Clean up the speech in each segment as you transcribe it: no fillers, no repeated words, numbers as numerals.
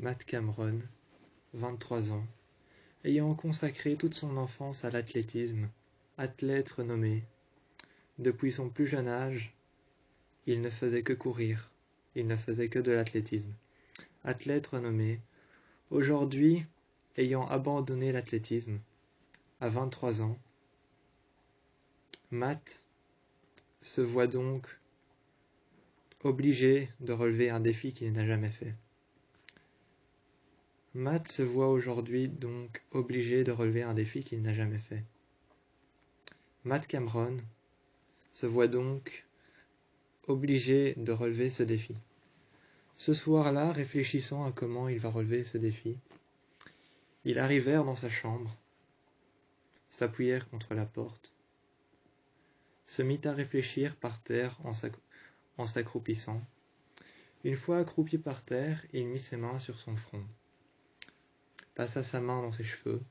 Matt Cameron, 23 ans, ayant consacré toute son enfance à l'athlétisme, athlète renommé. Depuis son plus jeune âge, il ne faisait que courir, il ne faisait que de l'athlétisme. Athlète renommé, aujourd'hui, ayant abandonné l'athlétisme, à 23 ans, Matt se voit donc obligé de relever un défi qu'il n'a jamais fait. Matt se voit aujourd'hui donc obligé de relever un défi qu'il n'a jamais fait. Matt Cameron se voit donc obligé de relever ce défi. Ce soir-là, réfléchissant à comment il va relever ce défi, ils arrivèrent dans sa chambre, s'appuyèrent contre la porte, se mit à réfléchir par terre en s'accroupissant. Une fois accroupi par terre, il mit ses mains sur son front, passa sa main dans ses cheveux,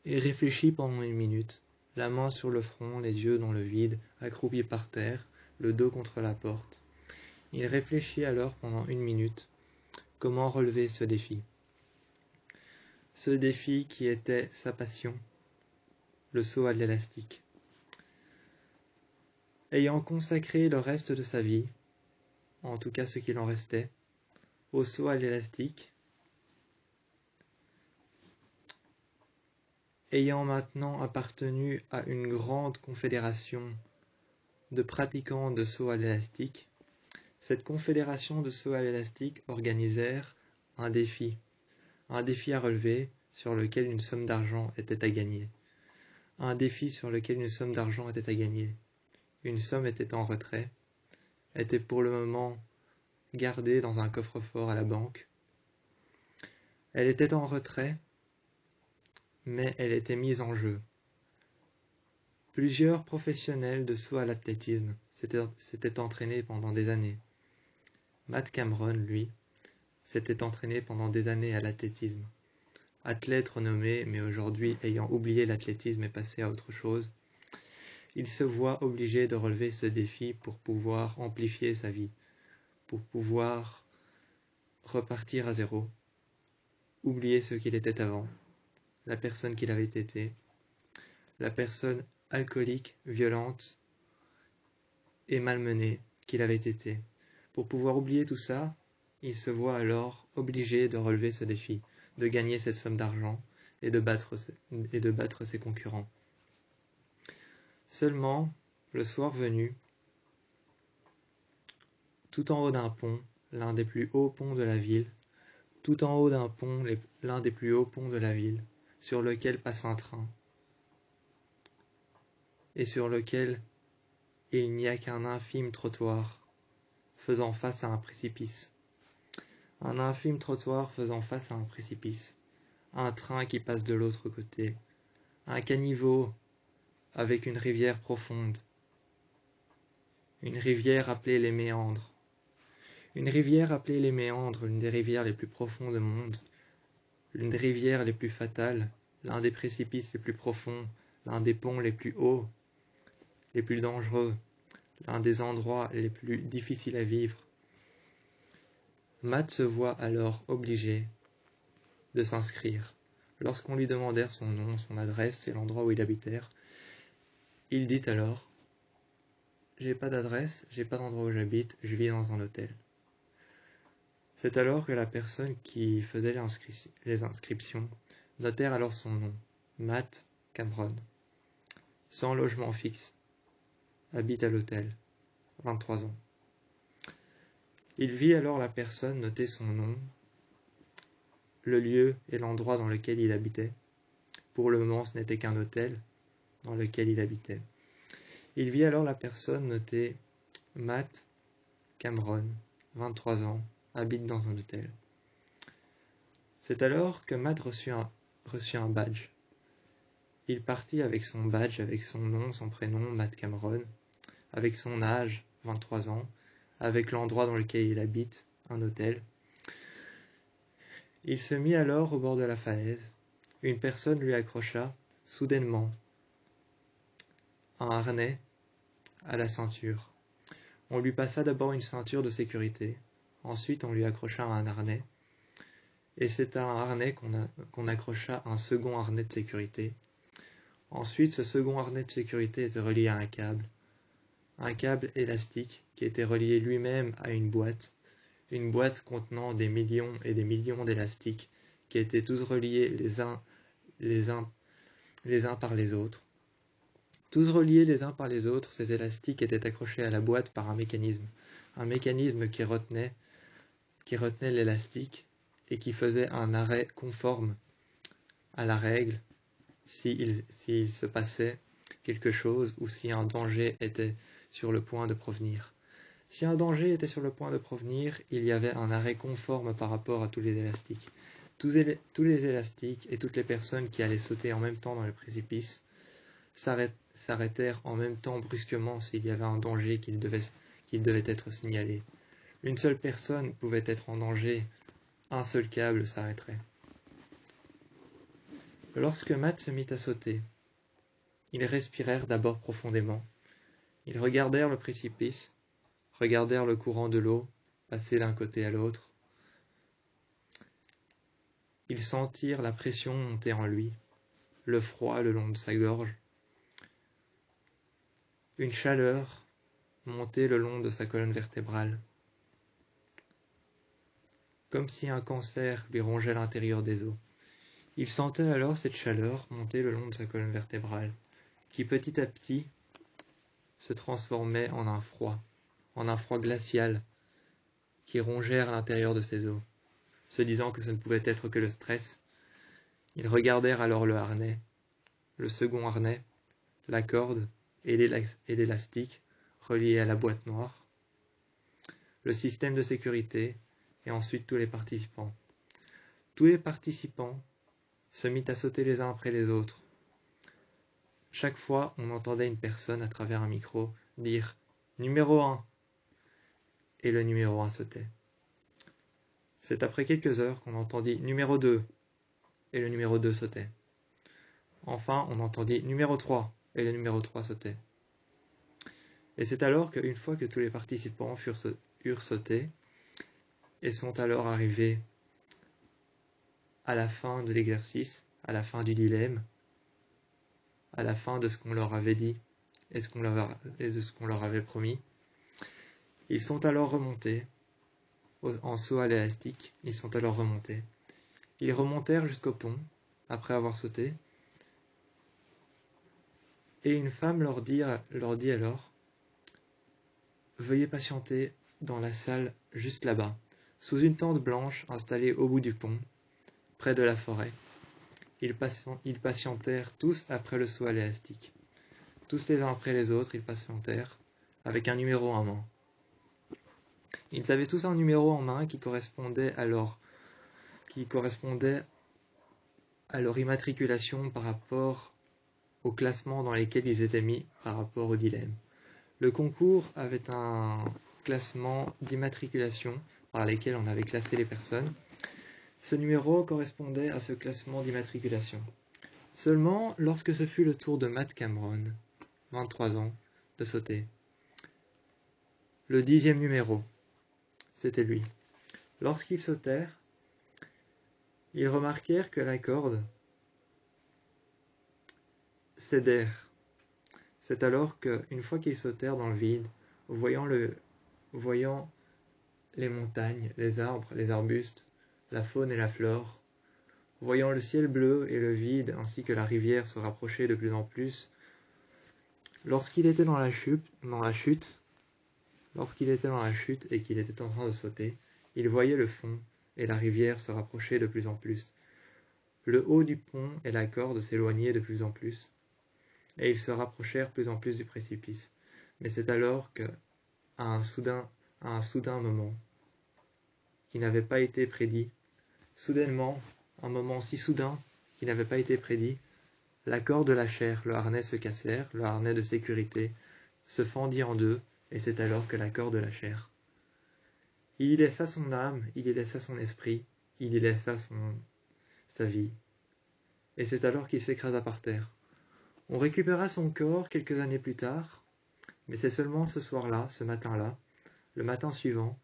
et réfléchit pendant 1 minute, la main sur le front, les yeux dans le vide, accroupi par terre, le dos contre la porte. Il réfléchit alors pendant 1 minute comment relever ce défi. Ce défi qui était sa passion, le saut à l'élastique. Ayant consacré le reste de sa vie, en tout cas ce qu'il en restait, au saut à l'élastique, ayant maintenant appartenu à une grande confédération de pratiquants de saut à l'élastique, cette confédération de saut à l'élastique organisèrent un défi à relever sur lequel une somme d'argent était à gagner. Un défi sur lequel une somme d'argent était à gagner. Une somme était en retrait, était pour le moment gardée dans un coffre-fort à la banque. Elle était en retrait, mais elle était mise en jeu. Plusieurs professionnels de saut à l'athlétisme s'étaient entraînés pendant des années. Matt Cameron, lui, s'était entraîné pendant des années à l'athlétisme. Athlète renommé, mais aujourd'hui ayant oublié l'athlétisme et passé à autre chose, il se voit obligé de relever ce défi pour pouvoir amplifier sa vie, pour pouvoir repartir à zéro, oublier ce qu'il était avant, la personne qu'il avait été, la personne alcoolique, violente et malmenée qu'il avait été. Pour pouvoir oublier tout ça, il se voit alors obligé de relever ce défi, de gagner cette somme d'argent et de battre ses concurrents. Seulement, le soir venu, tout en haut d'un pont, l'un des plus hauts ponts de la ville, tout en haut d'un pont, l'un des plus hauts ponts de la ville, sur lequel passe un train, et sur lequel il n'y a qu'un infime trottoir faisant face à un précipice. Un infime trottoir faisant face à un précipice. Un train qui passe de l'autre côté. Un caniveau avec une rivière profonde. Une rivière appelée les Méandres. Une rivière appelée les Méandres, l'une des rivières les plus profondes du monde. L'une des rivières les plus fatales. L'un des précipices les plus profonds. L'un des ponts les plus hauts. Les plus dangereux. L'un des endroits les plus difficiles à vivre. Matt se voit alors obligé de s'inscrire. Lorsqu'on lui demandèrent son nom, son adresse et l'endroit où il habitait, il dit alors « J'ai pas d'adresse, j'ai pas d'endroit où j'habite, je vis dans un hôtel. » C'est alors que la personne qui faisait les inscriptions notèrent alors son nom, Matt Cameron, sans logement fixe, habite à l'hôtel, 23 ans. Il vit alors la personne noter son nom, le lieu et l'endroit dans lequel il habitait. Pour le moment, ce n'était qu'un hôtel dans lequel il habitait. Il vit alors la personne noter Matt Cameron, 23 ans, habite dans un hôtel. C'est alors que Matt reçut un badge. Il partit avec son badge, avec son nom, son prénom, Matt Cameron, avec son âge, 23 ans, avec l'endroit dans lequel il habite, un hôtel. Il se mit alors au bord de la falaise. Une personne lui accrocha, soudainement, un harnais à la ceinture. On lui passa d'abord une ceinture de sécurité, ensuite on lui accrocha un harnais, et c'est un harnais qu'on accrocha à un second harnais de sécurité. Ensuite, ce second harnais de sécurité était relié à un câble élastique qui était relié lui-même à une boîte contenant des millions et des millions d'élastiques qui étaient tous reliés les uns par les autres. Tous reliés les uns par les autres, ces élastiques étaient accrochés à la boîte par un mécanisme qui retenait l'élastique et qui faisait un arrêt conforme à la règle s'il se passait quelque chose ou si un danger était sur le point de provenir. Si un danger était sur le point de provenir, il y avait un arrêt conforme par rapport à tous les élastiques. Tous les élastiques et toutes les personnes qui allaient sauter en même temps dans le précipice s'arrêtèrent en même temps brusquement s'il y avait un danger qu'il devait être signalé. Une seule personne pouvait être en danger, un seul câble s'arrêterait. Lorsque Matt se mit à sauter, ils respirèrent d'abord profondément. Ils regardèrent le précipice, regardèrent le courant de l'eau passer d'un côté à l'autre. Ils sentirent la pression monter en lui, le froid le long de sa gorge, une chaleur monter le long de sa colonne vertébrale, comme si un cancer lui rongeait l'intérieur des os. Il sentait alors cette chaleur monter le long de sa colonne vertébrale, qui petit à petit se transformait en un froid glacial qui rongeait à l'intérieur de ses os. Se disant que ce ne pouvait être que le stress, ils regardèrent alors le harnais, le second harnais, la corde et l'élastique reliés à la boîte noire, le système de sécurité et ensuite tous les participants. Tous les participants se mirent à sauter les uns après les autres. Chaque fois, on entendait une personne à travers un micro dire « Numéro 1 » et le numéro 1 sautait. C'est après quelques heures qu'on entendit « Numéro 2 » et le numéro 2 sautait. Enfin, on entendit « Numéro 3 » et le numéro 3 sautait. Et c'est alors qu'une fois que tous les participants eurent sauté et sont alors arrivés à la fin de l'exercice, à la fin du dilemme, à la fin de ce qu'on leur avait dit et de ce qu'on leur avait promis, ils sont alors remontés en saut à l'élastique. Ils sont alors remontés. Ils remontèrent jusqu'au pont après avoir sauté, et une femme leur dit alors « Veuillez patienter dans la salle juste là-bas, sous une tente blanche installée au bout du pont, près de la forêt. » Ils patientèrent tous après le saut à l'élastique. Tous les uns après les autres, ils patientèrent avec un numéro en main. Ils avaient tous un numéro en main qui correspondait à leur immatriculation par rapport au classement dans lesquels ils étaient mis par rapport au dilemme. Le concours avait un classement d'immatriculation par lesquels on avait classé les personnes. Ce numéro correspondait à ce classement d'immatriculation. Seulement, lorsque ce fut le tour de Matt Cameron, 23 ans, de sauter, le 10e numéro, c'était lui. Lorsqu'ils sautèrent, ils remarquèrent que la corde cédèrent. C'est alors qu'une fois qu'ils sautèrent dans le vide, voyant les montagnes, les arbres, les arbustes, la faune et la flore, voyant le ciel bleu et le vide ainsi que la rivière se rapprocher de plus en plus, lorsqu'il était dans la chute et qu'il était en train de sauter, il voyait le fond et la rivière se rapprocher de plus en plus. Le haut du pont et la corde s'éloignaient de plus en plus, et ils se rapprochèrent plus en plus du précipice. Mais c'est alors qu'à un soudain moment qui n'avait pas été prédit, soudainement, un moment si soudain qui n'avait pas été prédit, la corde lâchèrent, le harnais se cassèrent, le harnais de sécurité se fendit en deux, et c'est alors que la corde lâchèrent. Il y laissa son âme, il y laissa son esprit, il y laissa sa vie. Et c'est alors qu'il s'écrasa par terre. On récupéra son corps quelques années plus tard, mais c'est seulement ce soir-là, ce matin-là, le matin suivant,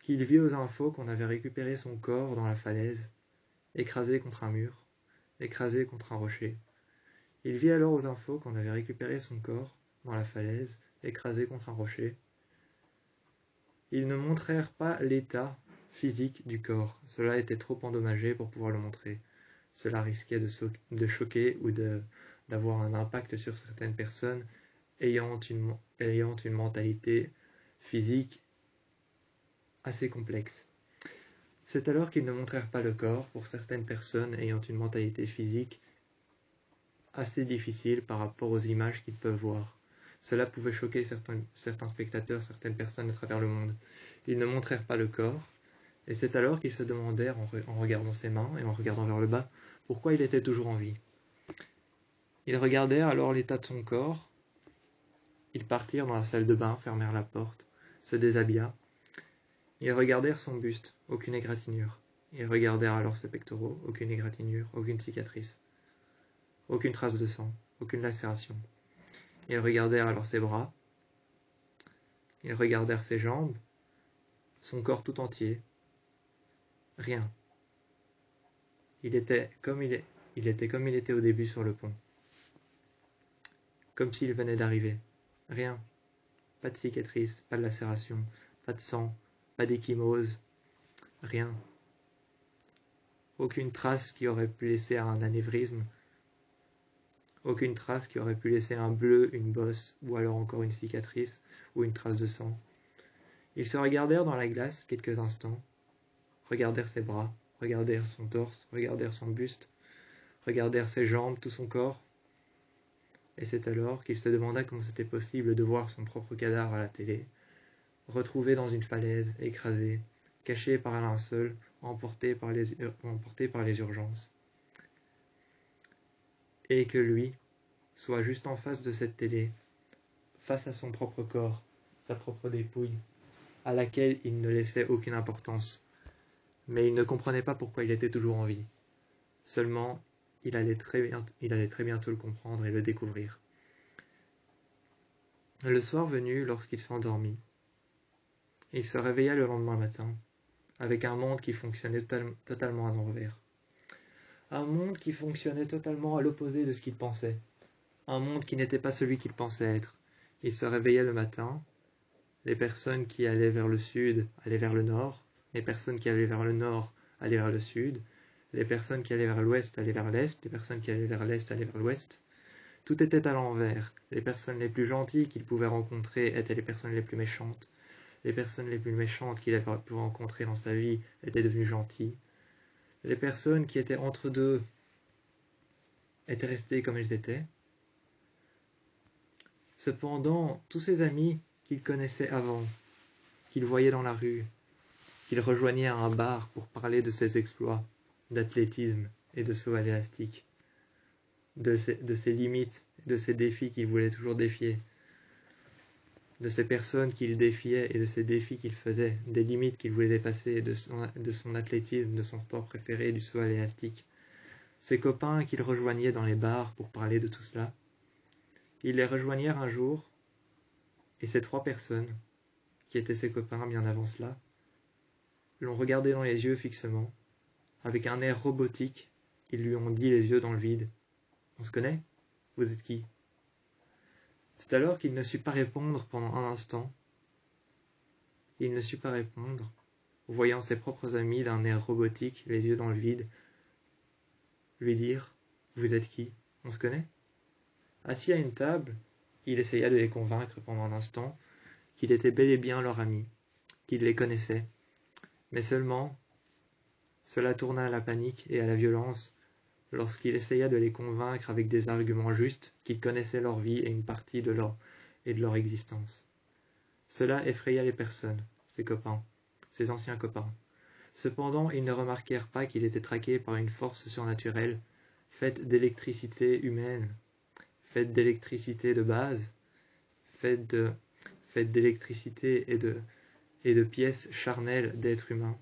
qu'il vit aux infos qu'on avait récupéré son corps dans la falaise, écrasé contre un mur, écrasé contre un rocher. Il vit alors aux infos qu'on avait récupéré son corps dans la falaise, écrasé contre un rocher. Ils ne montrèrent pas l'état physique du corps, cela était trop endommagé pour pouvoir le montrer. Cela risquait de choquer ou d'avoir un impact sur certaines personnes ayant une mentalité physique assez complexe. C'est alors qu'ils ne montrèrent pas le corps pour certaines personnes ayant une mentalité physique assez difficile par rapport aux images qu'ils peuvent voir. Cela pouvait choquer certains spectateurs, certaines personnes à travers le monde. Ils ne montrèrent pas le corps, et c'est alors qu'ils se demandèrent, en regardant ses mains et en regardant vers le bas, pourquoi il était toujours en vie. Ils regardèrent alors l'état de son corps. Ils partirent dans la salle de bain, fermèrent la porte, se déshabillèrent. Ils regardèrent son buste, aucune égratignure. Ils regardèrent alors ses pectoraux, aucune égratignure, aucune cicatrice, aucune trace de sang, aucune lacération. Ils regardèrent alors ses bras. Ils regardèrent ses jambes, son corps tout entier. Rien. Il était comme il était au début sur le pont. Comme s'il venait d'arriver. Rien. Pas de cicatrice, pas de lacération, pas de sang, pas d'échymose. Rien. Aucune trace qui aurait pu laisser un anévrisme. Aucune trace qui aurait pu laisser un bleu, une bosse, ou alors encore une cicatrice, ou une trace de sang. Ils se regardèrent dans la glace quelques instants, regardèrent ses bras, regardèrent son torse, regardèrent son buste, regardèrent ses jambes, tout son corps. Et c'est alors qu'il se demanda comment c'était possible de voir son propre cadavre à la télé, retrouvé dans une falaise, écrasé, caché par un linceul, emporté par les urgences. Et que lui soit juste en face de cette télé, face à son propre corps, sa propre dépouille, à laquelle il ne laissait aucune importance. Mais il ne comprenait pas pourquoi il était toujours en vie. Seulement, il allait très bientôt le comprendre et le découvrir. Le soir venu, lorsqu'il s'endormit, il se réveilla le lendemain matin, avec un monde qui fonctionnait totalement à l'envers. Un monde qui fonctionnait totalement à l'opposé de ce qu'il pensait. Un monde qui n'était pas celui qu'il pensait être. Il se réveillait le matin, les personnes qui allaient vers le sud allaient vers le nord, les personnes qui allaient vers le nord allaient vers le sud, les personnes qui allaient vers l'ouest allaient vers l'est, les personnes qui allaient vers l'est allaient vers l'ouest. Tout était à l'envers. Les personnes les plus gentilles qu'il pouvait rencontrer étaient les personnes les plus méchantes. Les personnes les plus méchantes qu'il avait pu rencontrer dans sa vie étaient devenues gentilles. Les personnes qui étaient entre deux étaient restées comme elles étaient. Cependant, tous ses amis qu'il connaissait avant, qu'il voyait dans la rue, qu'il rejoignait à un bar pour parler de ses exploits d'athlétisme et de saut à l'élastique, de ses limites, de ses défis qu'il voulait toujours défier, de ces personnes qu'il défiait et de ces défis qu'il faisait, des limites qu'il voulait dépasser, de son athlétisme, de son sport préféré, du saut à l'élastique. Ses copains qu'il rejoignait dans les bars pour parler de tout cela, ils les rejoignirent un jour, et ces trois personnes, qui étaient ses copains bien avant cela, l'ont regardé dans les yeux fixement, avec un air robotique. Ils lui ont dit les yeux dans le vide: « On se connaît? Vous êtes qui ?» C'est alors qu'il ne sut pas répondre pendant un instant. Il ne sut pas répondre, voyant ses propres amis d'un air robotique, les yeux dans le vide, lui dire: « Vous êtes qui? On se connaît ?» Assis à une table, il essaya de les convaincre pendant un instant qu'il était bel et bien leur ami, qu'il les connaissait. Mais seulement, cela tourna à la panique et à la violence lorsqu'il essaya de les convaincre avec des arguments justes qu'il connaissait leur vie et une partie de leur existence. Cela effraya les personnes, ses copains, ses anciens copains. Cependant, ils ne remarquèrent pas qu'il était traqué par une force surnaturelle, faite d'électricité humaine, faite d'électricité de base, faite d'électricité et de pièces charnelles d'êtres humains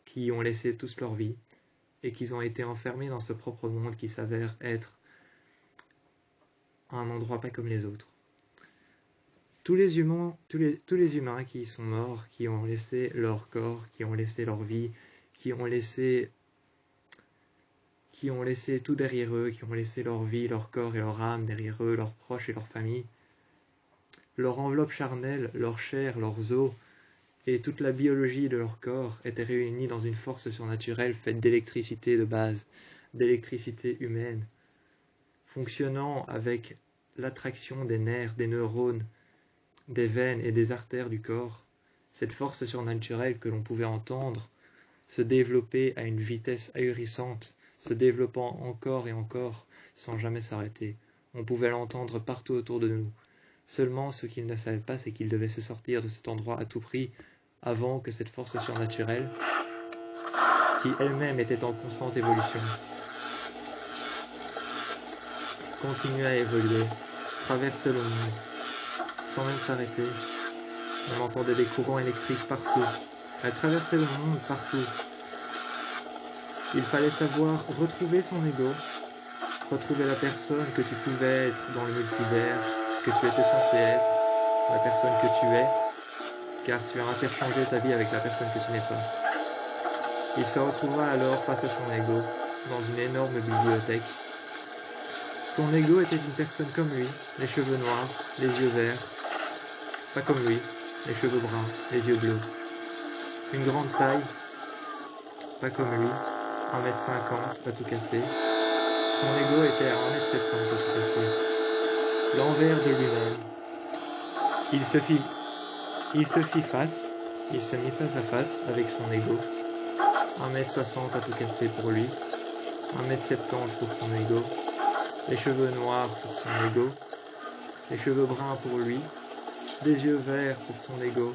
qui y ont laissé tous leur vie et qui ont été enfermés dans ce propre monde qui s'avère être un endroit pas comme les autres. Tous les humains qui y sont morts, qui ont laissé leur corps, qui ont laissé leur vie, qui ont laissé tout derrière eux, qui ont laissé leur vie, leur corps et leur âme derrière eux, leurs proches et leur famille, leur enveloppe charnelle, leur chair, leurs os, et toute la biologie de leur corps étaient réunis dans une force surnaturelle faite d'électricité de base, d'électricité humaine, fonctionnant avec l'attraction des nerfs, des neurones, des veines et des artères du corps. Cette force surnaturelle que l'on pouvait entendre se développer à une vitesse ahurissante, se développant encore et encore, sans jamais s'arrêter. On pouvait l'entendre partout autour de nous. Seulement, ce qu'ils ne savaient pas, c'est qu'ils devaient se sortir de cet endroit à tout prix, avant que cette force surnaturelle, qui elle-même était en constante évolution, continue à évoluer, traverser le monde, sans même s'arrêter. On entendait des courants électriques partout. Elle traversait le monde partout. Il fallait savoir retrouver son ego, retrouver la personne que tu pouvais être dans le multivers, que tu étais censé être, la personne que tu es, car tu as interchangé ta vie avec la personne que tu n'es pas. Il se retrouva alors face à son ego, dans une énorme bibliothèque. Son ego était une personne comme lui, les cheveux noirs, les yeux verts, pas comme lui, les cheveux bruns, les yeux bleus. Une grande taille, pas comme lui, 1m50 à tout casser. Son ego était à 1m70 à tout casser. L'envers de lui-même. Il se mit face à face avec son ego. 1m60 à tout casser pour lui, 1m70 pour son ego, les cheveux noirs pour son ego, les cheveux bruns pour lui, des yeux verts pour son ego,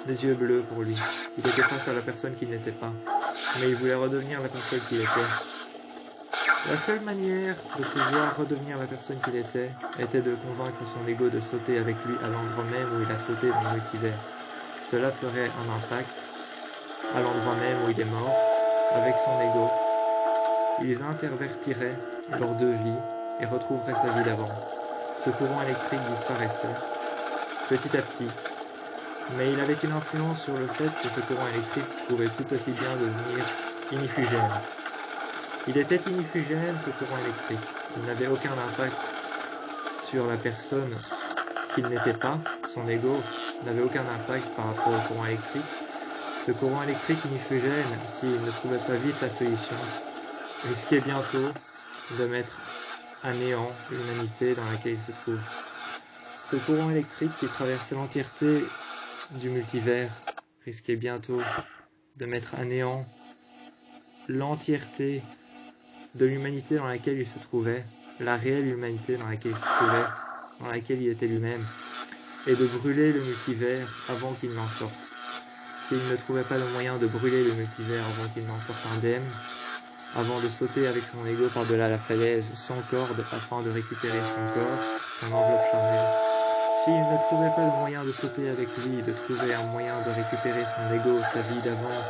des yeux bleus pour lui. Il était face à la personne qu'il n'était pas, mais il voulait redevenir la personne qu'il était. La seule manière de pouvoir redevenir la personne qu'il était de convaincre son ego de sauter avec lui à l'endroit même où il a sauté dans le multivers. Cela ferait un impact à l'endroit même où il est mort, avec son ego. Ils intervertiraient leurs deux vies et retrouveraient sa vie d'avant. Ce courant électrique disparaissait, petit à petit. Mais il avait une influence sur le fait que ce courant électrique pouvait tout aussi bien devenir inifugène. Il était inifugène, ce courant électrique. Il n'avait aucun impact sur la personne qu'il n'était pas. Son ego n'avait aucun impact par rapport au courant électrique. Ce courant électrique inifugène, s'il ne trouvait pas vite la solution, risquait bientôt de mettre à néant l'humanité dans laquelle il se trouve. Ce courant électrique qui traversait l'entièreté du multivers risquait bientôt de mettre à néant l'entièreté de l'humanité dans laquelle il se trouvait, la réelle humanité dans laquelle il se trouvait, dans laquelle il était lui-même, et de brûler le multivers avant qu'il n'en sorte. S'il ne trouvait pas le moyen de brûler le multivers avant qu'il n'en sorte indemne, avant de sauter avec son ego par-delà la falaise sans corde afin de récupérer son corps, son enveloppe charnelle, s'il ne trouvait pas le moyen de sauter avec lui, de trouver un moyen de récupérer son ego, sa vie d'avant,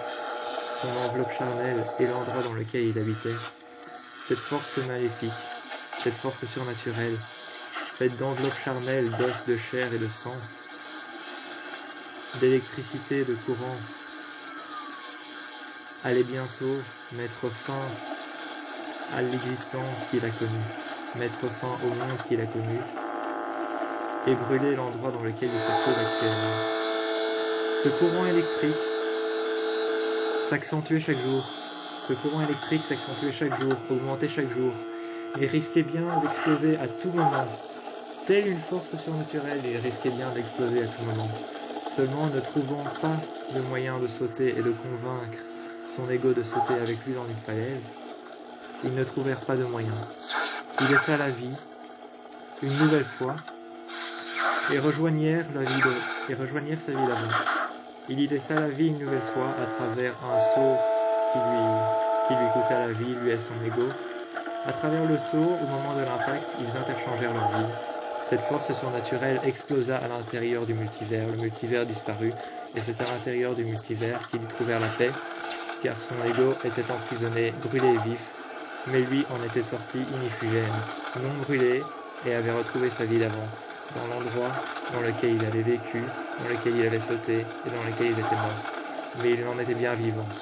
son enveloppe charnelle et l'endroit dans lequel il habitait, cette force maléfique, cette force surnaturelle, faite d'enveloppes charnelles, d'os, de chair et de sang, d'électricité, de courant, allait bientôt mettre fin à l'existence qu'il a connue, mettre fin au monde qu'il a connu, et brûler l'endroit dans lequel il se trouve actuellement. Ce courant électrique s'accentuait chaque jour. Ce courant électrique s'accentuait chaque jour, augmentait chaque jour. Il risquait bien d'exploser à tout moment. Telle une force surnaturelle, il risquait bien d'exploser à tout moment. Seulement, ne trouvant pas de moyen de sauter et de convaincre son ego de sauter avec lui dans une falaise, ils ne trouvèrent pas de moyen. Il laissa la vie, une nouvelle fois, et rejoignirent sa vie d'avant. Il y laissa la vie une nouvelle fois à travers un saut qui lui coûta la vie, lui et son ego. À travers le saut, au moment de l'impact, ils interchangèrent leur vie. Cette force surnaturelle explosa à l'intérieur du multivers. Le multivers disparut, et c'est à l'intérieur du multivers qu'ils trouvèrent la paix, car son ego était emprisonné, brûlé vif, mais lui en était sorti inifugène, non brûlé, et avait retrouvé sa vie d'avant. dans l'endroit dans lequel il avait vécu, dans lequel il avait sauté et dans lequel ils étaient morts. Mais il en était bien vivant.